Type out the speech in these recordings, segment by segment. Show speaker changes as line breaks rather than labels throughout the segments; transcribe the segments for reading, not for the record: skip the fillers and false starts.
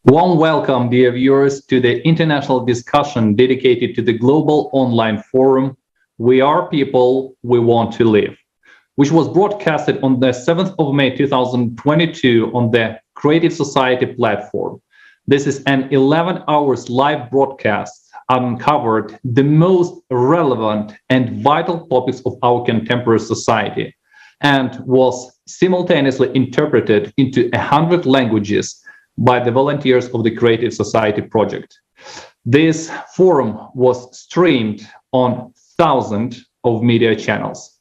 Warm welcome, dear viewers, to the international discussion dedicated to the global online forum, We Are People, We Want to Live, which was broadcasted on the 7th of May 2022 on the Creative Society platform. This is an 11 hours live broadcast uncovered the most relevant and vital topics of our contemporary society and was simultaneously interpreted into 100 languages by the volunteers of the Creative Society project. This forum was streamed on thousands of media channels.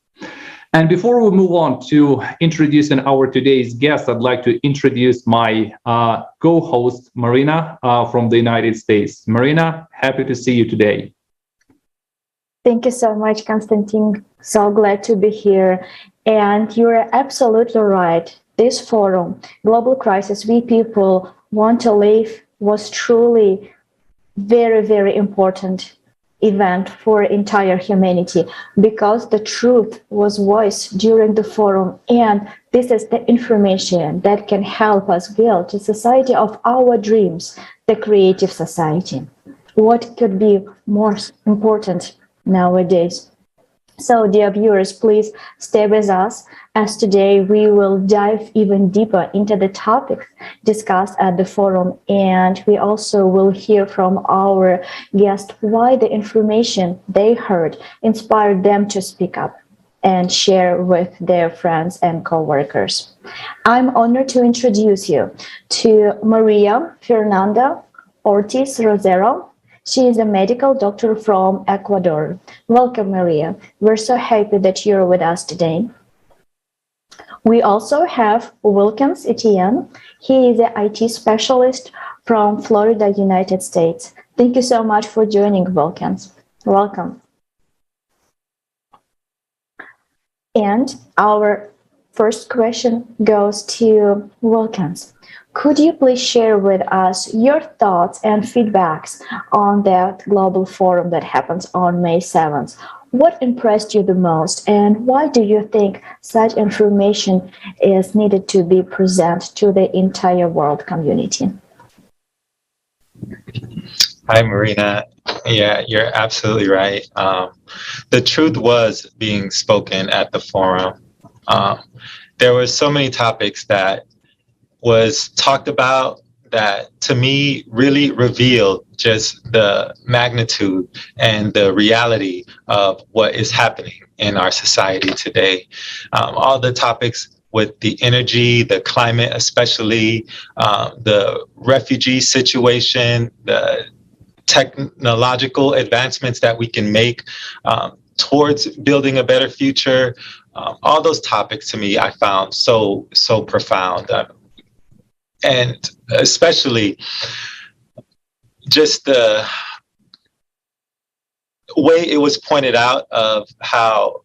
And before we move on to introducing our today's guest, I'd like to introduce my co-host, Marina, from the United States. Marina, happy to see you today.
Thank you so much, Konstantin. So glad to be here. And you're absolutely right. This forum, Global Crisis, We People Want to Live, was truly very, very important event for entire humanity because the truth was voiced during the forum, and this is the information that can help us build a society of our dreams, the creative society. What could be more important nowadays? So, dear viewers, please stay with us as today we will dive even deeper into the topics discussed at the forum, and we also will hear from our guests why the information they heard inspired them to speak up and share with their friends and co-workers. I'm honored to introduce you to Maria Fernanda Ortiz Rosero. She is a medical doctor from Ecuador. Welcome, Maria. We're so happy that you're with us today. We also have Wilkens Etienne. He is an IT specialist from Florida, United States. Thank you so much for joining, Wilkens. Welcome. And our first question goes to Wilkens. Could you please share with us your thoughts and feedbacks on that global forum that happens on May 7th? What impressed you the most, and why do you think such information is needed to be presented to the entire world community?
Hi, Marina. Yeah, you're absolutely right. The truth was being spoken at the forum. There were so many topics that was talked about that to me really revealed just the magnitude and the reality of what is happening in our society today. All the topics with the energy, the climate, especially the refugee situation, the technological advancements that we can make towards building a better future. All those topics to me I found so profound. And especially just the way it was pointed out of how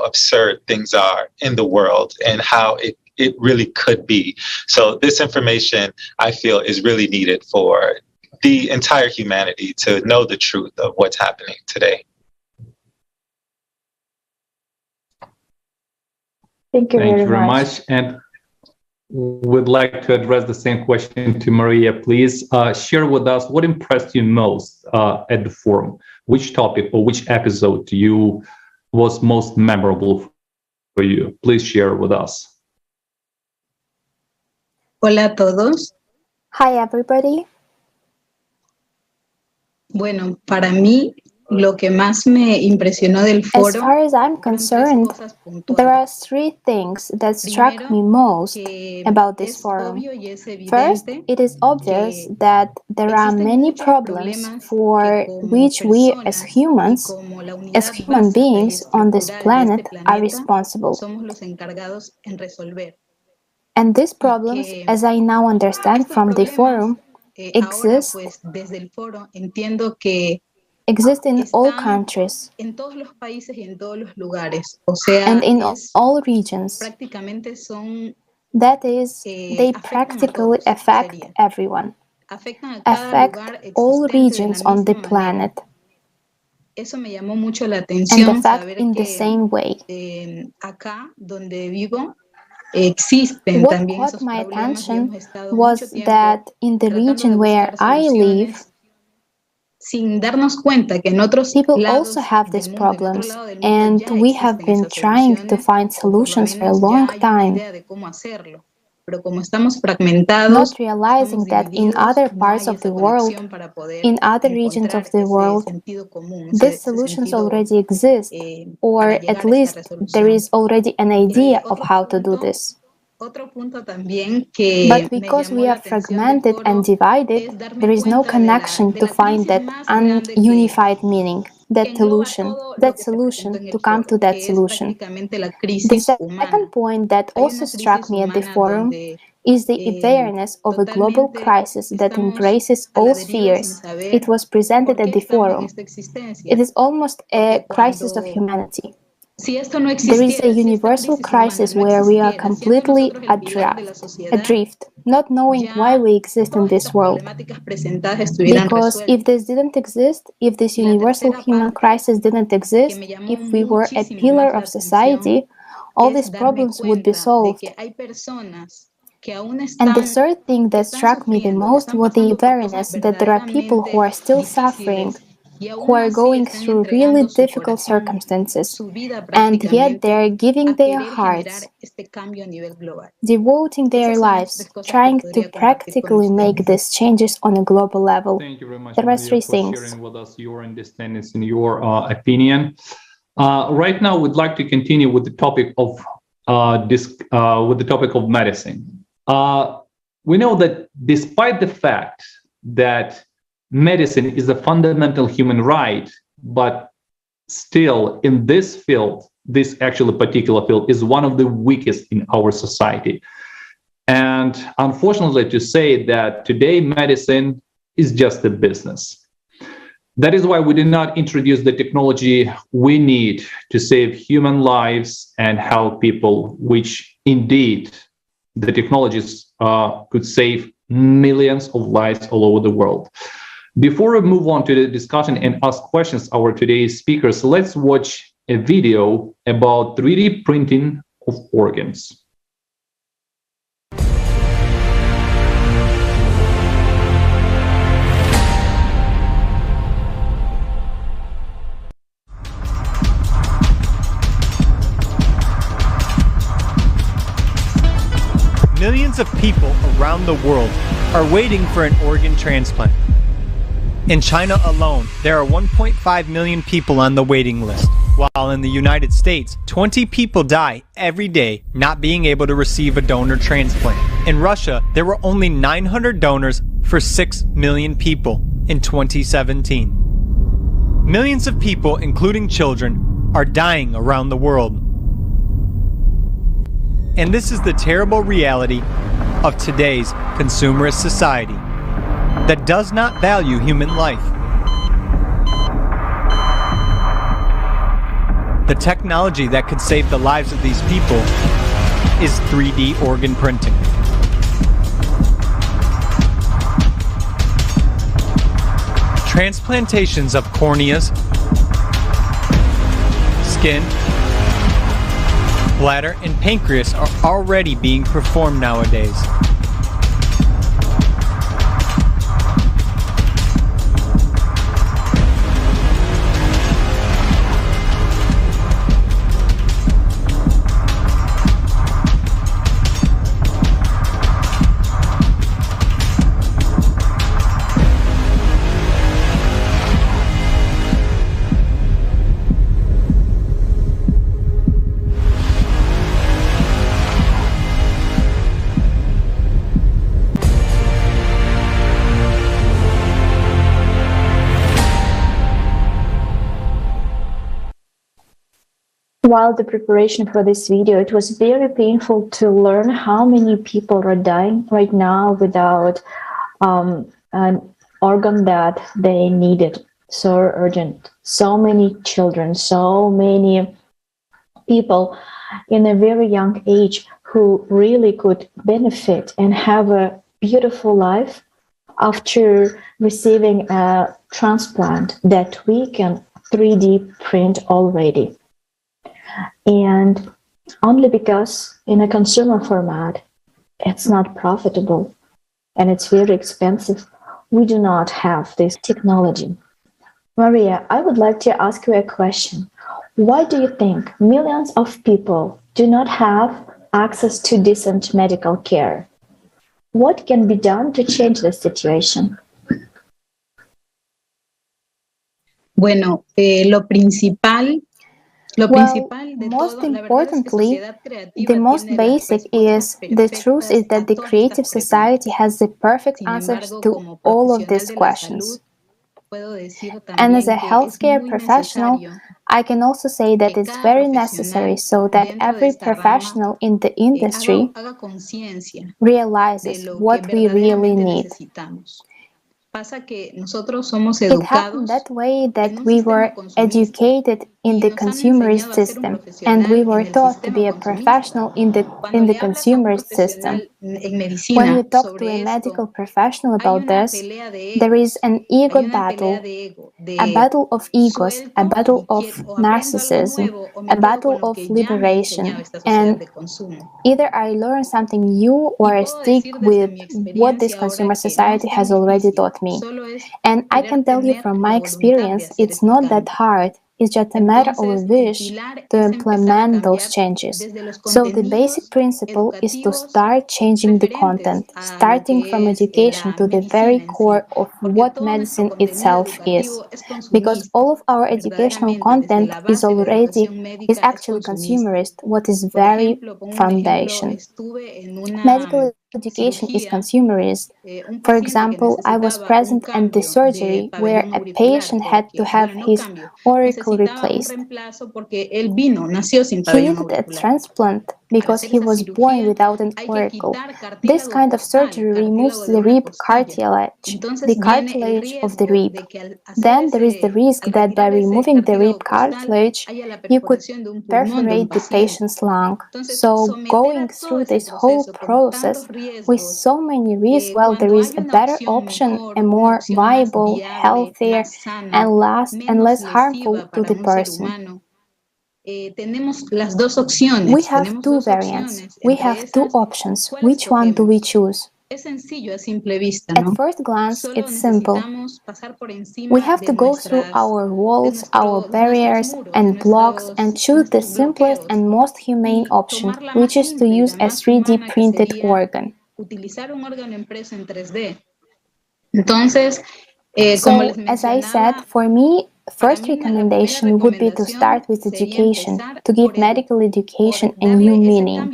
absurd things are in the world and how it really could be. So this information, I feel, is really needed for the entire humanity to know the truth of what's happening today.
Thank you very much.
And would like to address the same question to Maria. Please share with us what impressed you most at the forum. Which topic or which episode was most memorable for you? Please share with us.
Hola a todos.
Hi, everybody.
Bueno, para mí, lo que más me impresionó del foro,
as far as I'm concerned, there are three things that struck me most about this forum. First, it is obvious that there are many problems for which we as human beings on this planet are responsible. And these problems, as I now understand from the forum, exist in all countries and in all regions. That is, they practically affect everyone, affect all regions on the planet, and affect in the same way.
existen
What
también
caught
esos
my
problemas y
attention
hemos estado
was
mucho tiempo
that in the
tratando de
region where
buscar
I live,
soluciones sin darnos cuenta que en otros
people also
lados
have these
del mundo, en otro
problems,
lado del mundo
and
ya
we have
existen
been
esas
trying to
soluciones
find
o por lo
solutions for a
menos
long
ya hay una
time,
idea de cómo hacerlo. Pero como estamos
not
fragmentados,
realizing
estamos
that in
divididos,
other
no
parts
hay
of the
esa
world,
conexión para poder
in other regions of
encontrar
the
ese
world,
sentido común,
these
ese
solutions
sentido
already exist, or
para
at
llegar a esta
least there
resolución.
is already an idea of
Otro
how to do
punto,
this.
otro punto también
But
que me
because we
llamó la
are
atención del
fragmented and
foro
divided,
es darme
there is no
cuenta
connection
de
to
la
find
crisis
that
más grande
unified meaning,
que
that
engloba
solution,
todo lo
that
que se presentó
solution
en
to
el
come to
foro,
that
que es
solution.
prácticamente la
The
crisis
second
humana.
point that
Hay
also
una
struck
crisis
me at the
humana
forum
donde
is the awareness of a global
totalmente
crisis that
estamos
embraces
a la
all
deriva sin
spheres.
saber
It was presented
por
at
qué
the
estamos en
forum.
esta existencia.
It is almost a
Porque
crisis of
cuando
humanity.
si esto no
There is a
existiera, si esta
universal
crisis humana
crisis
no
where we are
existiera, siendo
completely
nosotros el pilar de la sociedad,
adrift, not knowing why
ya
we exist in
todas
this
estas
world.
problemáticas presentadas estuvieran
Because if
resueltas.
this didn't exist, if this
Y la
universal
tercera
human
parte
crisis didn't
que
exist,
me llamó
if we were a
muchísimo
pillar
más la
of
atención
society, all
es
these
darme
problems would be
cuenta de
solved.
que hay personas que aún
And the
están,
third thing
que
that
están
struck me the
sufriendo, que
most
están
was the
pasando por cosas
awareness that there are people who are
verdaderamente
still suffering,
difíciles y
who
aún
are
así
going
están
through really
entregando su
difficult
corazón,
circumstances,
su vida
and yet they
prácticamente
are giving
a
their
querer
hearts,
generar este cambio a nivel global.
devoting their
Esas son las
lives,
tres cosas que
trying to
podría compartir con
practically make
ustedes.
these changes on a global level.
Thank you very much,
There are
Maria,
three
for
things.
sharing with us your understanding and your opinion. Right now, we'd like to continue with the topic of medicine. We know that despite the fact that medicine is a fundamental human right, but still in this field, this actually particular field is one of the weakest in our society. And unfortunately, to say that today medicine is just a business. That is why we did not introduce the technology we need to save human lives and help people, which indeed the technologies could save millions of lives all over the world. Before we move on to the discussion and ask questions our today's speakers, let's watch a video about 3D printing of organs.
Millions of people around the world are waiting for an organ transplant. In China alone, there are 1.5 million people on the waiting list, while in the United States, 20 people die every day not being able to receive a donor transplant. In Russia, there were only 900 donors for 6 million people in 2017. Millions of people, including children, are dying around the world. And this is the terrible reality of today's consumerist society that does not value human life. The technology that could save the lives of these people is 3D organ printing. Transplantations of corneas, skin, bladder, and pancreas are already being performed nowadays.
While the preparation for this video, it was very painful to learn how many people are dying right now without an organ that they needed so urgent. So many children, so many people in a very young age who really could benefit and have a beautiful life after receiving a transplant that we can 3D print already. And only because in a consumer format, it's not profitable and it's very expensive. We do not have this technology. Maria, I would like to ask you a question. Why do you think millions of people do not have access to decent medical care? What can be done to change the situation?
Bueno, lo principal
Well, most importantly, the most basic is the truth is that the creative society has the perfect answers to all of these questions. And as a healthcare professional, I can also say that it's very necessary so that every professional in the industry realizes what we really need. It happened that way that we were educated in the consumerist system and we were taught to be a professional in the consumerist system. When you talk to a medical professional about this, there is an ego battle, a battle of egos, a battle of narcissism, a battle of liberation, and either I learn something new or I stick with what this consumer society has already taught me. And I can tell you from my experience, it's not that hard. It's just a matter of a wish to implement those changes. So the basic principle is to start changing the content, starting from education to the very core of what medicine itself is. Because all of our educational content is actually consumerist, what is very foundation. Medical education is consumerist. For example, I was present at the surgery where a patient had to have his auricle replaced. He needed a transplant because he was born without an auricle. This kind of surgery removes the rib cartilage, the cartilage of the rib. Then there is the risk that by removing the rib cartilage, you could perforate the patient's lung. So going through this whole process with so many risks, well, there is a better option, a more viable, healthier, and less harmful to the person. We have two variants. We have two options. Which one do we choose? At first glance, it's simple. We have to go through our walls, our barriers and blocks and choose the simplest and most humane option, which is to use a 3D printed organ. So, as I said, for me, first recommendation would be to start with education, to give medical education a new meaning.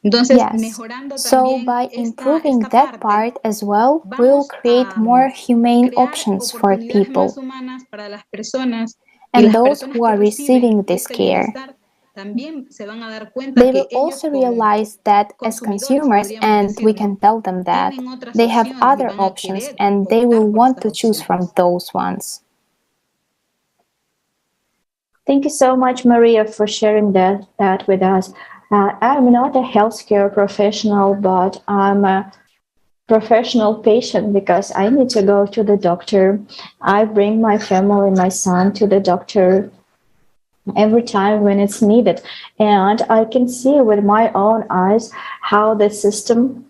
Yes, so by improving that part as well, we'll create more humane options for people and those who are receiving this care. They will also realize that as consumers, and we can tell them that, they have other options and they will want to choose from those ones.
Thank you so much, Maria, for sharing that with us. I'm not a healthcare professional, but I'm a professional patient because I need to go to the doctor. I bring my family, my son to the doctor every time when it's needed. And I can see with my own eyes how the system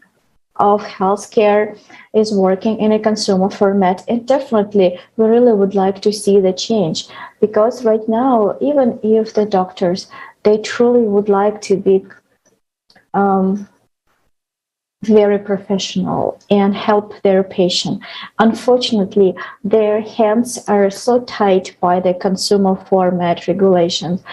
of healthcare is working in a consumer format. And definitely, we really would like to see the change because right now, even if the doctors, they truly would like to be very professional and help their patient. Unfortunately, their hands are so tied by the consumer format regulations.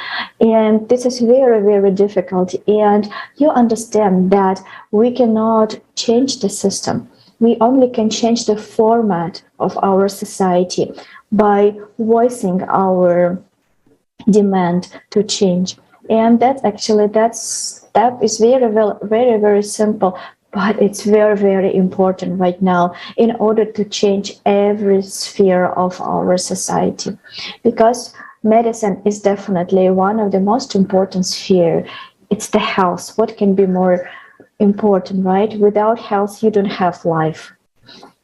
And this is very, very difficult. And you understand that we cannot change the system. We only can change the format of our society by voicing our demand to change. And that is very, very simple. But it's very, very important right now in order to change every sphere of our society. Because medicine is definitely one of the most important sphere. It's the health. What can be more important, right? Without health, you don't have life.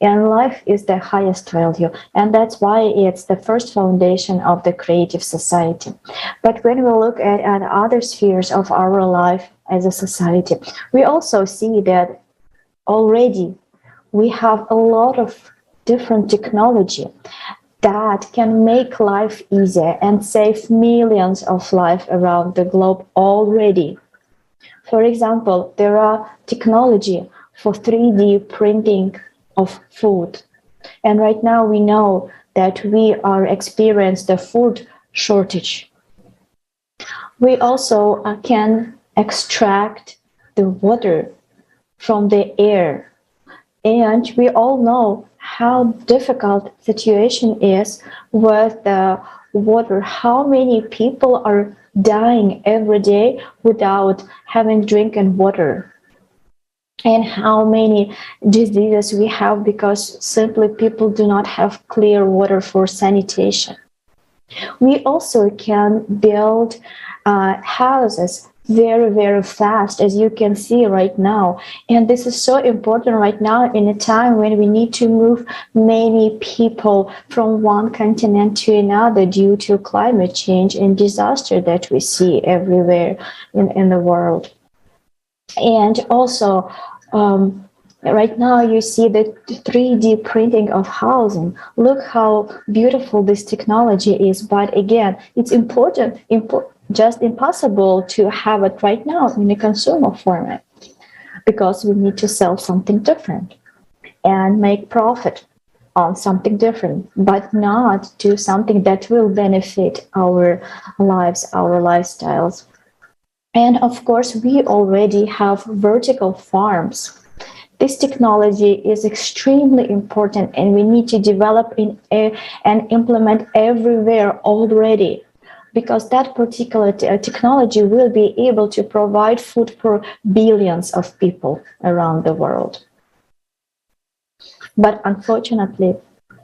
And life is the highest value, and that's why it's the first foundation of the creative society. But when we look at other spheres of our life as a society, we also see that already we have a lot of different technology that can make life easier and save millions of lives around the globe already. For example, there are technology for 3D printing of food. And right now we know that we are experiencing the food shortage. We also can extract the water from the air. And we all know how difficult situation is with the water, how many people are dying every day without having drinking water, and how many diseases we have because simply people do not have clear water for sanitation. We also can build houses very, very fast, as you can see right now. And this is so important right now in a time when we need to move many people from one continent to another due to climate change and disaster that we see everywhere in the world. And also, right now you see the 3D printing of housing. Look how beautiful this technology is. But again, it's just impossible to have it right now in a consumer format because we need to sell something different and make profit on something different, but not do something that will benefit our lives, our lifestyles. And of course, we already have vertical farms. This technology is extremely important and we need to develop and implement everywhere already, because that particular technology will be able to provide food for billions of people around the world. But unfortunately,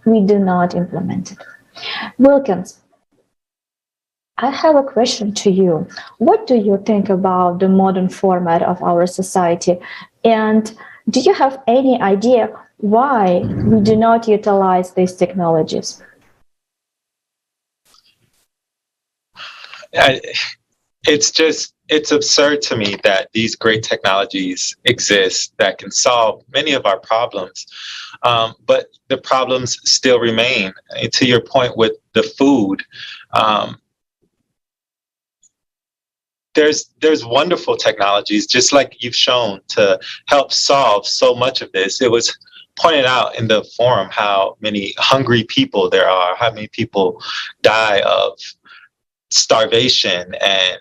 we do not implement it. Wilkens, I have a question to you. What do you think about the modern format of our society? And do you have any idea why we do not utilize these technologies?
It's absurd to me that these great technologies exist that can solve many of our problems, but the problems still remain. And to your point with the food, there's wonderful technologies, just like you've shown, to help solve so much of this. It was pointed out in the forum how many hungry people there are, how many people die of starvation, and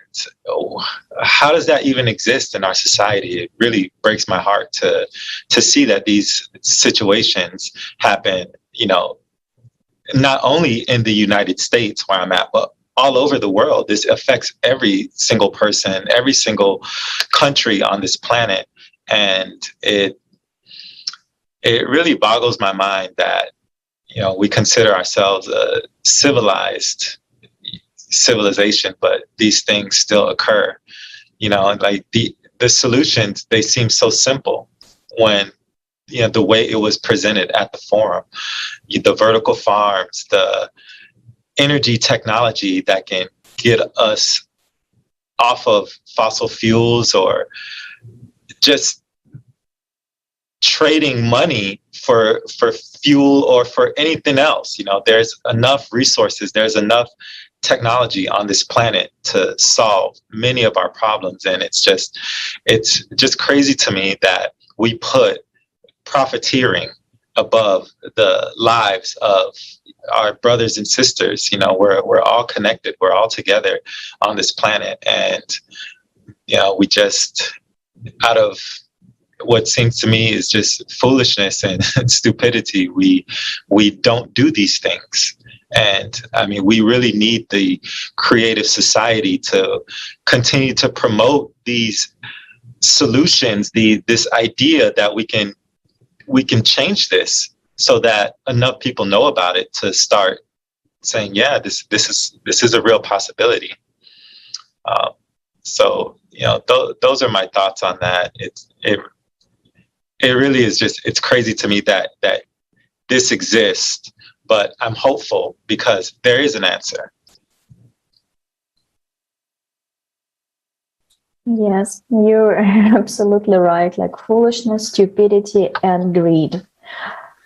how does that even exist in our society? It really breaks my heart to see that these situations happen, not only in the United States where I'm at, but all over the world. This affects every single person, every single country on this planet. And it really boggles my mind that, we consider ourselves a civilization, but these things still occur. Like the solutions, they seem so simple when the way it was presented at the forum. The vertical farms, the energy technology that can get us off of fossil fuels, or just trading money for fuel or for anything else. There's enough resources, there's enough technology on this planet to solve many of our problems. And it's just crazy to me that we put profiteering above the lives of our brothers and sisters. We're all connected, we're all together on this planet, and we just, out of what seems to me is just foolishness and stupidity, we don't do these things. And I mean, we really need the creative society to continue to promote these solutions, this idea that we can change this, so that enough people know about it to start saying, yeah, this is a real possibility. So those are my thoughts on that. it really is it's crazy to me that this exists, but I'm hopeful because there is an answer.
Yes, you're absolutely right. Like foolishness, stupidity, and greed.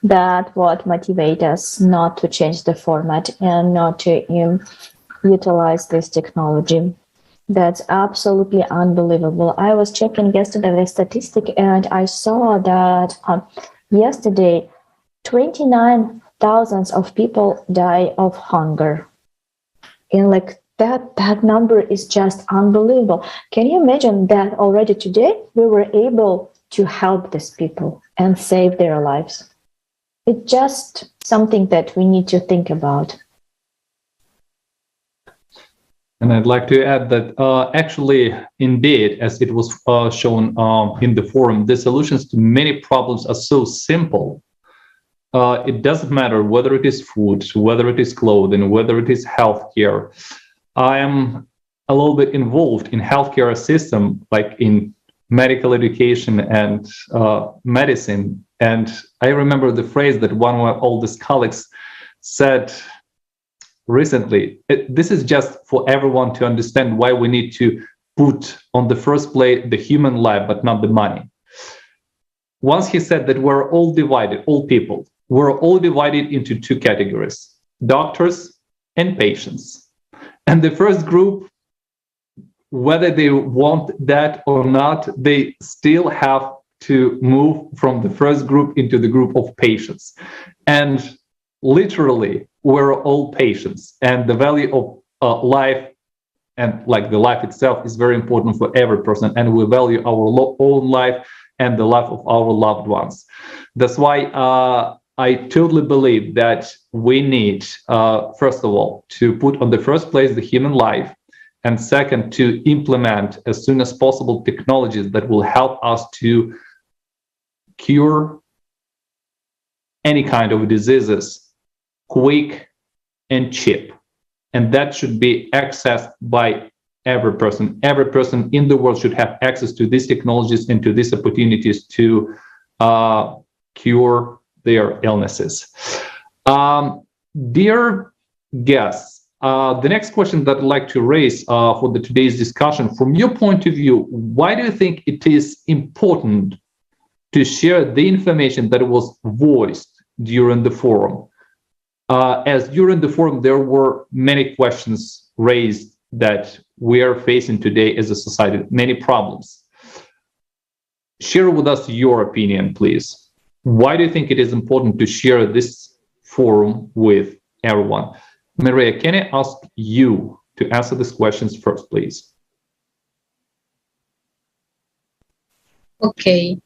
That's what motivates us not to change the format and not to utilize this technology. That's absolutely unbelievable. I was checking yesterday the statistic and I saw that yesterday 29,000 of people die of hunger. And like that number is just unbelievable. Can you imagine that already today we were able to help these people and save their lives? It's just something that we need to think about.
And I'd like to add that actually, indeed, as it was shown in the forum, the solutions to many problems are so simple. It doesn't matter whether it is food, whether it is clothing, whether it is healthcare. I am a little bit involved in healthcare system, like in medical education and medicine. And I remember the phrase that one of my oldest colleagues said recently. This is just for everyone to understand why we need to put on the first place the human life, but not the money. Once he said that we're all divided, all people, we're all divided into two categories, doctors and patients. And the first group, whether they want that or not, they still have to move from the first group into the group of patients. And literally, we're all patients. And the value of life and like the life itself is very important for every person. And we value our own life and the life of our loved ones. That's why I totally believe that we need, first of all, to put on the first place the human life, and second, to implement as soon as possible technologies that will help us to cure any kind of diseases quick and cheap. And that should be accessed by every person. Every person in the world should have access to these technologies and to these opportunities to cure their illnesses. Dear guests, the next question that I'd like to raise for today's discussion, from your point of view, why do you think it is important to share the information that was voiced during the forum? As during the forum, there were many questions raised that we are facing today as a society, many problems. Share with us your opinion, please. Why do you think it is important to share this forum with everyone? Maria, can I ask you to answer these questions first, please?
Okay.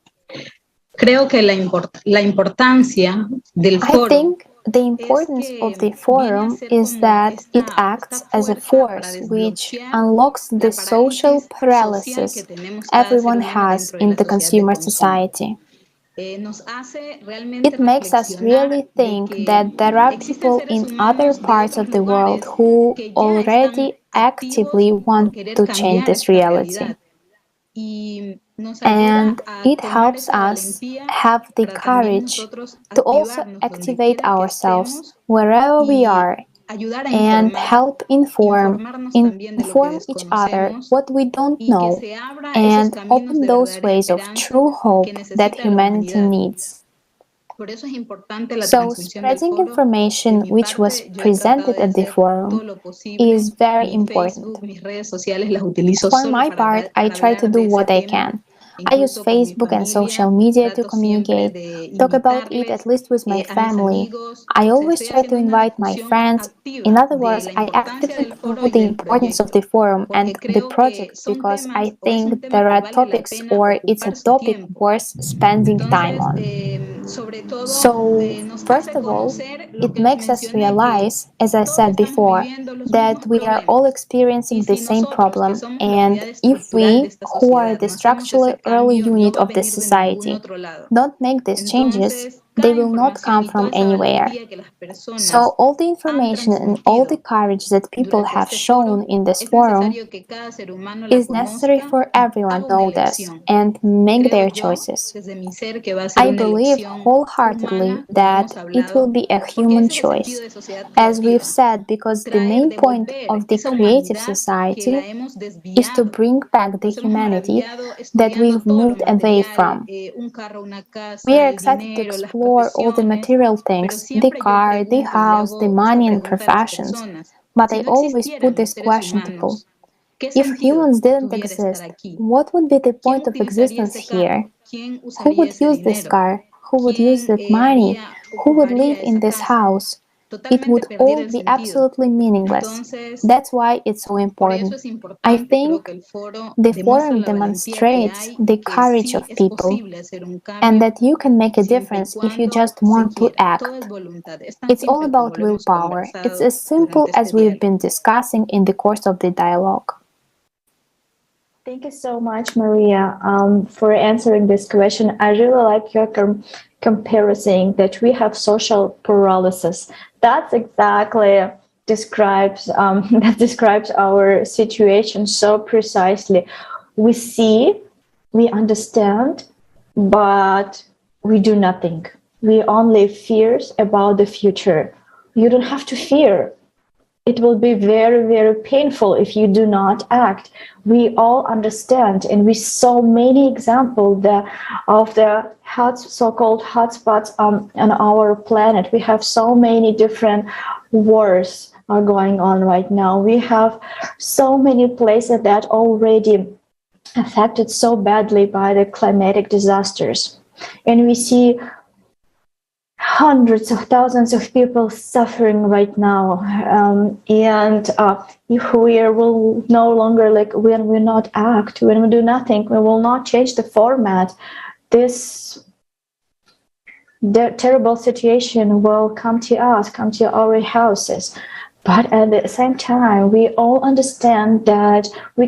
Creo que la importancia del foro.
I think the importance of the forum is that it acts as a force which unlocks the social paralysis everyone has in the consumer society. It makes us really think that there are people in other parts of the world who already actively want to change this reality. And it helps us have the courage to also activate ourselves wherever we are and help inform each other what we don't know and open those ways of true hope that humanity needs. So spreading information which was presented at the forum is very important. For my part, I try to do what I can. I use Facebook and social media to communicate, talk about it at least with my family. I always try to invite my friends. In other words, I actively promote the importance of the forum and the project because I think there are topics or it's a topic worth spending time on. So, first of all, it makes us realize, as I said before, that we are all experiencing the same problem, and if we, who are the structurally early unit of the society, don't make these changes, They will not come from anywhere. So all the information and all the courage that people have shown in this forum is necessary for everyone to know this and make their choices. I believe wholeheartedly that it will be a human choice, as we've said, because the main point of the creative society is to bring back the humanity that we've moved away from. We are excited to explore all the material things, the car, the house, the money and professions, but I always put this question to people. If humans didn't exist, what would be the point of existence here? Who would use this car? Who would use that money? Who would live in this house? It would all be absolutely meaningless. That's why it's so important. I think the forum demonstrates the courage of people and that you can make a difference if you just want to act. It's all about willpower. It's as simple as we've been discussing in the course of the dialogue.
Thank you so much, Maria, for answering this question. I really like your comparison that we have social paralysis. That's exactly describes our situation so precisely. We see, we understand, but we do nothing. We only fears about the future. You don't have to fear. It will be very, very painful if you do not act. We all understand, and we saw many examples of the so-called hotspots on our planet. We have so many different wars are going on right now. We have so many places that already affected so badly by the climatic disasters. And we see hundreds of thousands of people suffering right now, and if we will no longer, when we not act, when we do nothing, we will not change the format, the terrible situation will come to us, come to our houses. But at the same time, we all understand that we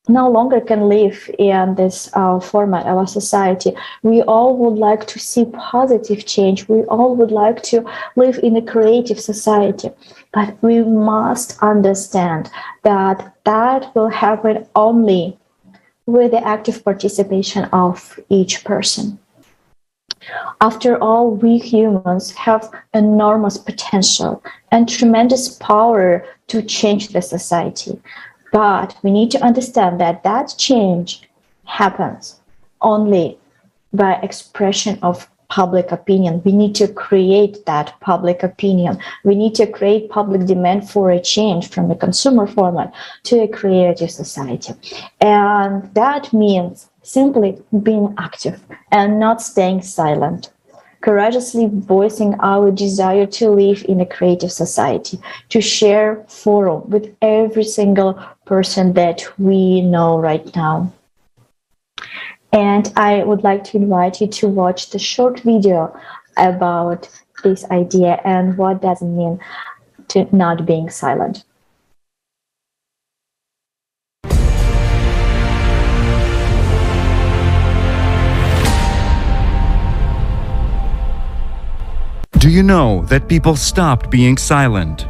no longer can live in this format of our society. We all would like to see positive change. We all would like to live in a creative society. But we must understand that that will happen only with the active participation of each person. After all, we humans have enormous potential and tremendous power to change the society. But we need to understand that that change happens only by expression of public opinion. We need to create that public opinion. We need to create public demand for a change from a consumer format to a creative society. And that means simply being active and not staying silent. Courageously voicing our desire to live in a creative society, to share forum with every single person that we know right now. And I would like to invite you to watch the short video about this idea and what does it mean to not being silent.
Do you know that people stopped being silent?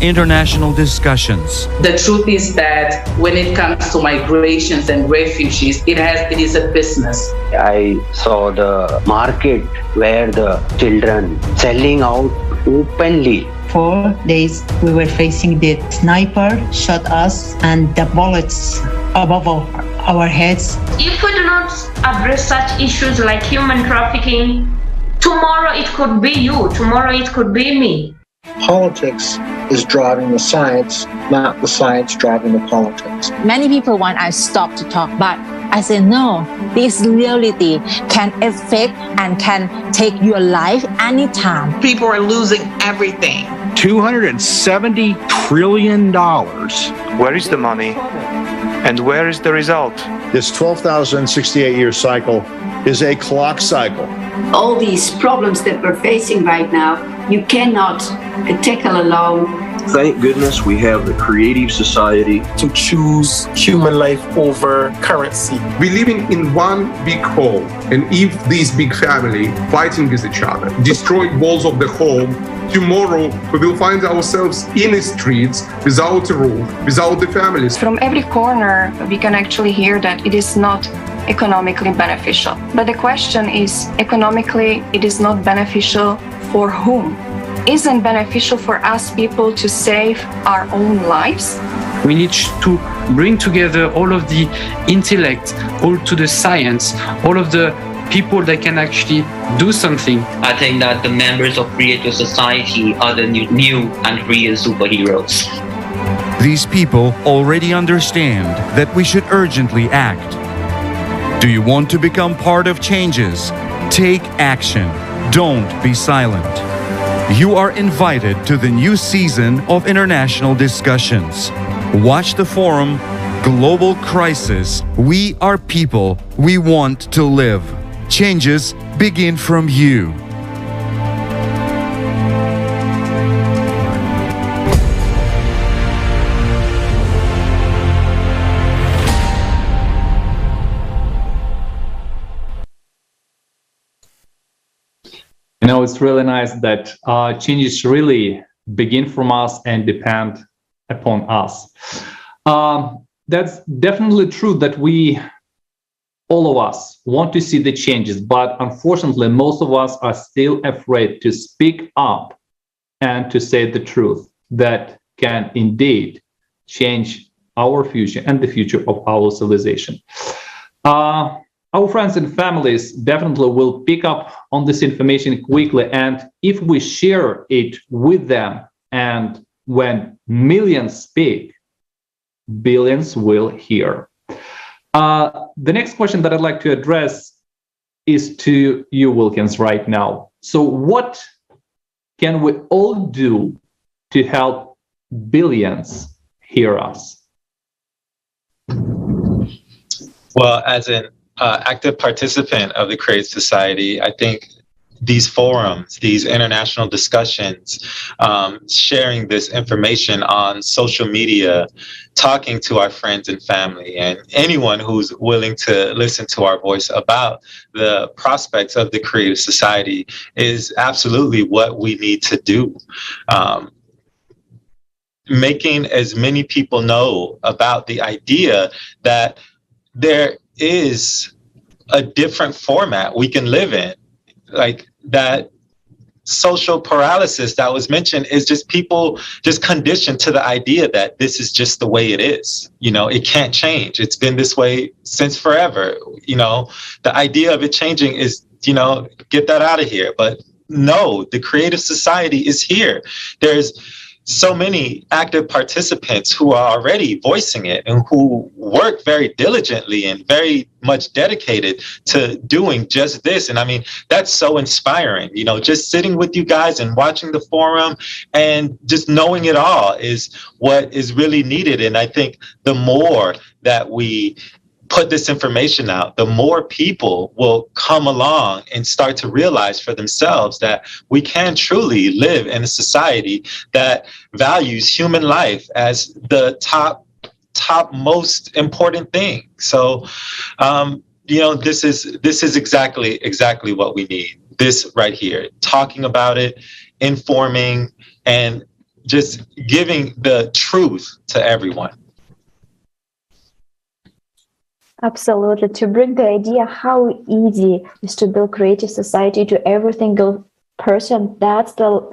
International discussions.
The truth is that when it comes to migrations and refugees, it is a business.
I saw the market where the children selling out openly.
4 days we were facing the sniper shot us and the bullets above our heads.
If we do not address such issues like human trafficking, tomorrow it could be you, tomorrow it could be me.
Politics is driving the science, not the science driving the politics.
Many people want us to stop to talk, but I say no. This reality can affect and can take your life anytime.
People are losing everything.
$270 trillion.
Where is the money? And where is the result?
This 12,068-year cycle is a clock cycle.
All these problems that we're facing right now, you cannot tackle alone. Thank goodness we have the creative society
to choose human life over currency.
We're living in one big home, and if this big family fighting with each other, destroying walls of the home, tomorrow we will find ourselves in the streets without a roof, without the families.
From every corner, we can actually hear that it is not economically beneficial. But the question is, economically, it is not beneficial for whom? Isn't beneficial for us people to save our own lives?
We need to bring together all of the intellect, all to the science, all of the people that can actually do something.
I think that the members of Creative Society are the new and real superheroes.
These people already understand that we should urgently act. Do you want to become part of changes? Take action. Don't be silent. You are invited to the new season of international discussions. Watch the forum, Global Crisis. We are people. We want to live. Changes begin from you.
You know, it's really nice that changes really begin from us and depend upon us. That's definitely true that all of us want to see the changes, but unfortunately, most of us are still afraid to speak up and to say the truth that can indeed change our future and the future of our civilization. Our friends and families definitely will pick up on this information quickly, and if we share it with them, and when millions speak, billions will hear. The next question that I'd like to address is to you, Wilkens, right now. So what can we all do to help billions hear us?
Well, as an active participant of the Creative Society, I think these forums, these international discussions, sharing this information on social media, talking to our friends and family, and anyone who's willing to listen to our voice about the prospects of the Creative Society is absolutely what we need to do. Making as many people know about the idea that there is a different format we can live in. Like that social paralysis that was mentioned is just people just conditioned to the idea that this is just the way it is. You know, it can't change. It's been this way since forever. You know, the idea of it changing is, you know, get that out of here. But no, the Creative Society is here. There's so many active participants who are already voicing it and who work very diligently and very much dedicated to doing just this. And I mean, that's so inspiring, you know, just sitting with you guys and watching the forum and just knowing it all is what is really needed. And I think the more that we put this information out, the more people will come along and start to realize for themselves that we can truly live in a society that values human life as the top most important thing. So, you know, this is exactly what we need. This right here, talking about it, informing, and just giving the truth to everyone.
Absolutely. To bring the idea how easy is to build Creative Society to every single person, that's the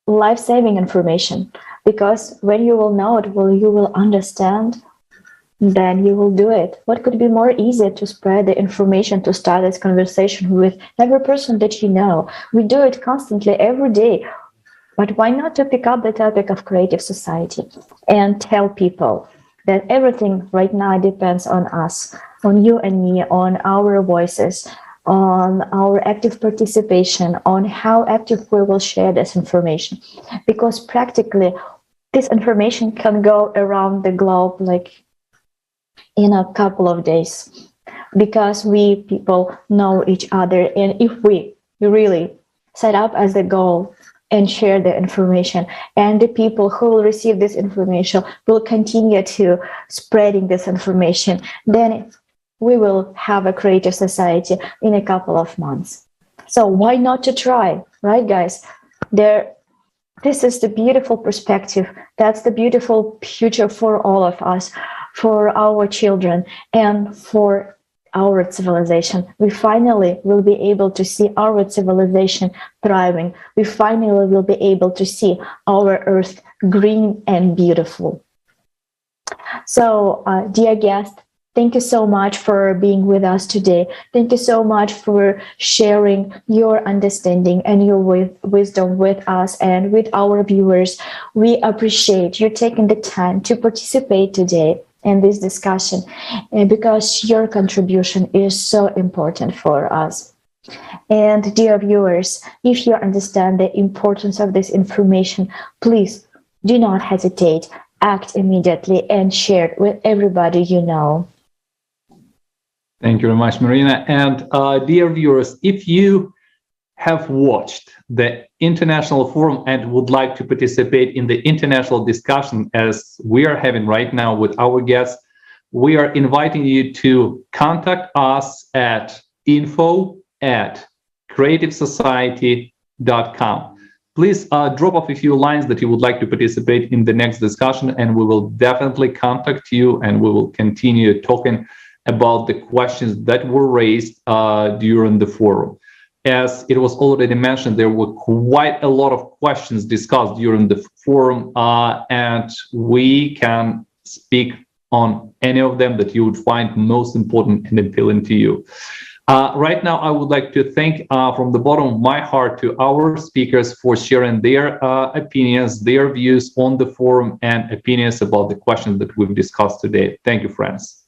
life-saving information. Because when you will know it, you will understand, then you will do it. What could be more easy to spread the information, to start this conversation with every person that you know? We do it constantly every day. But why not to pick up the topic of Creative Society and tell people that everything right now depends on us, on you and me, on our voices, on our active participation, on how active we will share this information. Because practically, this information can go around the globe like in a couple of days. Because we people know each other, and if we really set up as the goal and share the information. And the people who will receive this information will continue to spreading this information. Then we will have a creative society in a couple of months. So why not to try, right, guys? This is the beautiful perspective. That's the beautiful future for all of us, for our children, and for our civilization. We finally will be able to see our civilization thriving. We finally will be able to see our earth green and beautiful. So, dear guest, thank you so much for being with us today. Thank you so much for sharing your understanding and your wisdom with us and with our viewers. We appreciate you taking the time to participate today in this discussion, because your contribution is so important for us. And dear viewers, if you understand the importance of this information, please do not hesitate. Act immediately and share it with everybody you know.
Thank you very much, Marina. And dear viewers, if you have watched the international forum and would like to participate in the international discussion as we are having right now with our guests, we are inviting you to contact us at info@creativesociety.com. Please drop off a few lines that you would like to participate in the next discussion, and we will definitely contact you, and we will continue talking about the questions that were raised during the forum. As it was already mentioned, there were quite a lot of questions discussed during the forum, and we can speak on any of them that you would find most important and appealing to you. Right now, I would like to thank from the bottom of my heart to our speakers for sharing their opinions, their views on the forum, and opinions about the questions that we've discussed today. Thank you, friends.